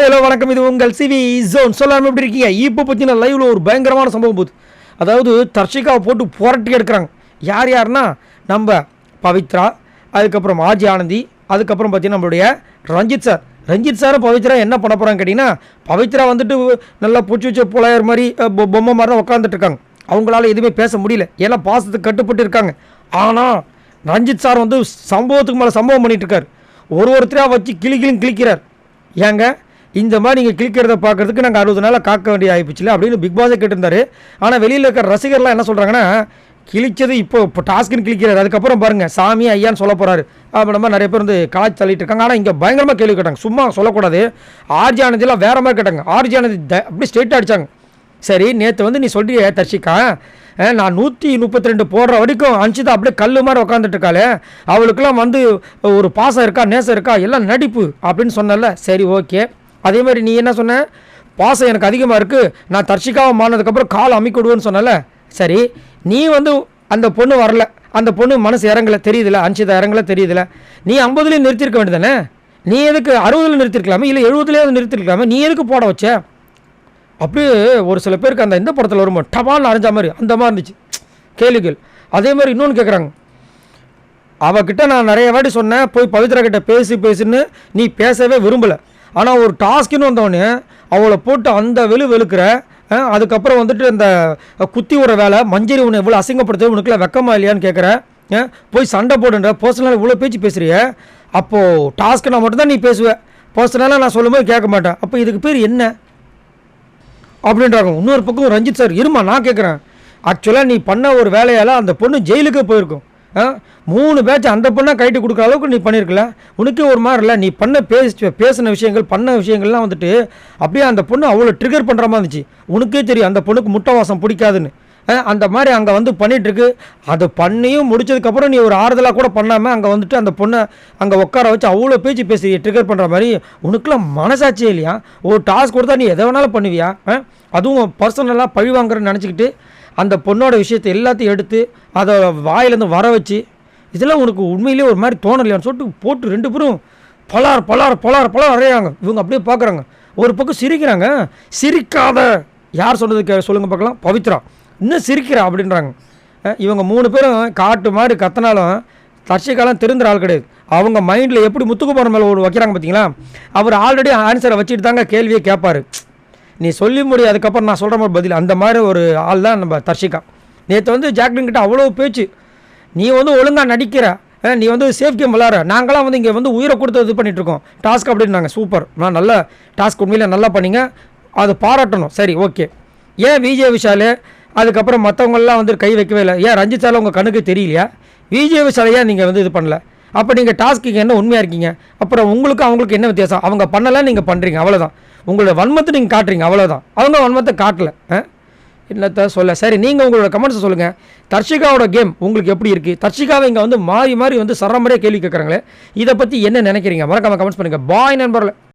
Hello வணக்கம். இது உங்கள் சிவி ஜோன். சொல்லாமல் எப்படி இருக்கீங்க? இப்போ பார்த்தீங்கன்னா லைவில் ஒரு பயங்கரமான சம்பவம் போகுது. அதாவது தர்ஷிகாவை போட்டு புரட்டி எடுக்கிறாங்க. யார் யாருன்னா நம்ம பவித்ரா, அதுக்கப்புறம் ஆர்ஜி ஆனந்தி, அதுக்கப்புறம் பார்த்தீங்கன்னா நம்மளுடைய ரஞ்சித் சாரும் பவித்ரா என்ன பண்ண போகிறாங்க கேட்டிங்கன்னா, பவித்ரா வந்துட்டு நல்லா பூச்சி வச்ச புலையர் மாதிரி பொம்மை மாதிரி தான் உட்காந்துட்டு இருக்காங்க. அவங்களால எதுவுமே பேச முடியல, ஏன்னா பாசத்துக்கு கட்டுப்பட்டு இருக்காங்க. ஆனால் ரஞ்சித் சார் வந்து சம்பவத்துக்கு மேலே சம்பவம் பண்ணிட்டு இருக்காரு. ஒருத்தராக வச்சு கிளிக்கிறார். ஏங்க இந்த மாதிரி நீங்கள் கிளிக்கிறத பார்க்குறதுக்கு நாங்கள் 60 நாளாக காக்க வேண்டிய ஆகிப்போச்சுல அப்படின்னு பிக் பாஸே கேட்டிருந்தாரு. ஆனால் வெளியில் இருக்கிற ரசிகர்லாம் என்ன சொல்கிறாங்கன்னா, கிழிச்சது இப்போ டாஸ்க்குன்னு கிளிக்கிறாரு, அதுக்கப்புறம் பாருங்கள் சாமி ஐயான்னு சொல்ல போகிறாரு அப்படின்ற நிறைய பேர் வந்து காய்ச்சி தள்ளிட்டு இருக்காங்க. ஆனால் இங்கே பயங்கரமாக கேள்வி கேட்டாங்க, சும்மா சொல்லக்கூடாது. ஆர்ஜி ஆனந்திலாம் வேறு மாதிரி கேட்டாங்க. ஆர்ஜி ஆனந்தி அப்படி ஸ்ட்ரெயிட்டாக அடித்தாங்க. சரி, நேற்று வந்து நீ சொல்கிறிய தர்ஷிகா, நான் 132 போடுற வரைக்கும் அன்ஷிதா அப்படியே கல் மாதிரி உட்காந்துட்டு இருக்காளே, அவளுக்கெல்லாம் வந்து ஒரு பாசம் இருக்கா, நேசம் இருக்கா, எல்லாம் நடிப்பு அப்படின்னு சொன்னல. சரி, ஓகே. அதே மாதிரி நீ என்ன சொன்ன, பாசம் எனக்கு அதிகமாக இருக்குது, நான் தர்ஷிகாவை மாறினதுக்கப்புறம் கால் அமைக்கிடுவேன்னு சொன்னல. சரி, நீ வந்து அந்த பொண்ணு வரல, அந்த பொண்ணு மனசு இறங்கலை தெரியுதுல, அன்ஷிதா இறங்கலை தெரியுதுல, நீ 50லேயும் நிறுத்திருக்க வேண்டியதானே? நீ எதுக்கு 60ல் நிறுத்திருக்கலாமே, இல்லை 70லேயே நிறுத்திருக்கலாமே, நீ எதுக்கு போட வச்ச? அப்படியே ஒரு சில பேருக்கு அந்த எந்த படத்தில் வருமோ டபால்னு அரைஞ்ச மாதிரி அந்த மாதிரி இருந்துச்சு கேள்விகள். அதே மாதிரி இன்னொன்று கேட்குறாங்க, அவகிட்ட நான் நிறைய வாட்டி சொன்னேன், போய் பவித்ரா கிட்ட பேசுன்னு, நீ பேசவே விரும்பலை. ஆனால் ஒரு டாஸ்க்குன்னு வந்தவொடனே அவளை போட்டு அந்த வெளுக்கிற. அதுக்கப்புறம் வந்துட்டு இந்த குத்தி விடுற வேலை, மஞ்சரி உன்னை இவ்வளோ அசிங்கப்படுத்த உனக்குலாம் வெக்கமா இல்லையான்னு கேட்குற. போய் சண்டை போடுன்ற பர்சனலாக இவ்வளோ பேச்சு பேசுறிய. அப்போது டாஸ்க்கு நான் மட்டும்தான் நீ பேசுவேன், பர்சனலாக நான் சொல்லும்போது கேட்க மாட்டேன். அப்போ இதுக்கு பேர் என்ன அப்படின்றாங்க. இன்னொரு பக்கம் ரஞ்சித் சார், இருமா நான் கேட்குறேன், ஆக்சுவலாக நீ பண்ண ஒரு வேலையால் அந்த பொண்ணு ஜெயிலுக்கே போயிருக்கும். 3 பேட்ச் அந்த பொண்ணை கைட்டு கொடுக்குற அளவுக்கு நீ பண்ணியிருக்கல. உனக்கே ஒரு மாதிரி இல்லை, நீ பேசின விஷயங்கள் பண்ண விஷயங்கள்லாம் வந்துட்டு அப்படியே அந்த பொண்ணு அவ்வளோ ட்ரிகர் பண்ணுற மாதிரி இருந்துச்சு. உனக்கே தெரியும் அந்த பொண்ணுக்கு முட்டை வாசம் பிடிக்காதுன்னு. அந்த மாதிரி அங்கே வந்து பண்ணிகிட்ருக்கு. அதை பண்ணியும் முடிச்சதுக்கப்புறம் நீ ஒரு ஆறுதலாக கூட பண்ணாமல் அங்கே வந்துட்டு அந்த பொண்ணை அங்கே உட்கார வச்சு அவ்வளோ பேச்சு பேசி ட்ரிகர் பண்ணுற மாதிரி. உனக்குலாம் மனசாட்சியே இல்லையா? ஒரு டாஸ்க் கொடுத்தா நீ எதை வேணாலும் பண்ணுவியா? அதுவும் பர்சனலாக பழி வாங்குறன்னு நினச்சிக்கிட்டு அந்த பொண்ணோட விஷயத்தை எல்லாத்தையும் எடுத்து அதை வாயிலேருந்து வர வச்சு, இதெல்லாம் உனக்கு உண்மையிலே ஒரு மாதிரி தோணலையான்னு சொல்லிட்டு போட்டு 2 பேரும் பலார் அறையாங்க. இவங்க அப்படியே பார்க்குறாங்க, ஒரு பக்கம் சிரிக்கிறாங்க. சிரிக்காத, யார் சொன்னது சொல்லுங்கள் பார்க்கலாம்? பவித்ரா இன்னும் சிரிக்கிறா அப்படின்றாங்க. இவங்க 3 பேரும் காட்டு மாதிரி கத்தினாலும் தர்ஷிகாலாம் திருந்துற ஆள் கிடையாது. அவங்க மைண்டில் எப்படி முத்துக்குமார் மேலே ஒரு வைக்கிறாங்க பார்த்தீங்களா, அவர் ஆல்ரெடி ஆன்சரை வச்சுட்டு தாங்க கேள்வியை கேட்பார். நீ சொல்லி முடியும், அதுக்கப்புறம் நான் சொல்கிற மாதிரி பதில், அந்த மாதிரி ஒரு ஆள் தான் நம்ம தர்ஷிகா. நேற்று வந்து ஜாக்லின் கிட்ட அவ்வளோ பேச்சு, நீ வந்து ஒழுங்காக நடிக்கிற, நீ வந்து சேஃப் கேம் விளாட்ற, நாங்களாம் வந்து இங்கே வந்து உயிரை கொடுத்து இது பண்ணிகிட்ருக்கோம் டாஸ்க் அப்படின்னாங்க. சூப்பர், நான் நல்ல டாஸ்க் உண்மையிலே நல்லா பண்ணிங்க, அது பாராட்டணும். சரி, ஓகே. ஏன் விஜய் விஷால் அதுக்கப்புறம் மற்றவங்களாம் வந்து கை வைக்கவே இல்லை? ஏன் ரஞ்சித் சார் உங்கள் கண்ணுக்கு தெரியலையா? விஜய் விஷால் ஏன் நீங்கள் வந்து இது பண்ணல? அப்போ நீங்கள் டாஸ்க்கு என்ன உண்மையாக இருக்கீங்க? அப்புறம் உங்களுக்கு அவங்களுக்கு என்ன வித்தியாசம்? அவங்க பண்ணலை, நீங்கள் பண்ணுறீங்க, அவ்வளோதான். உங்களோட வன்மத்தை நீங்கள் காட்டுறீங்க, அவ்வளோதான். அவங்க வன்மத்தை காட்டலை, என்னத்த சொல்ல. சரி, நீங்கள் உங்களோட கமெண்ட்ஸை சொல்லுங்கள். தர்ஷிகாவோட கேம் உங்களுக்கு எப்படி இருக்குது? தர்ஷிகாவை இங்கே வந்து மாறி வந்து சரமறையாக கேள்வி கேட்குறாங்களே, இதை பற்றி என்ன நினைக்கிறீங்க? மறக்காமல் கமெண்ட்ஸ் பண்ணுங்கள். பாய் நண்பர்களே.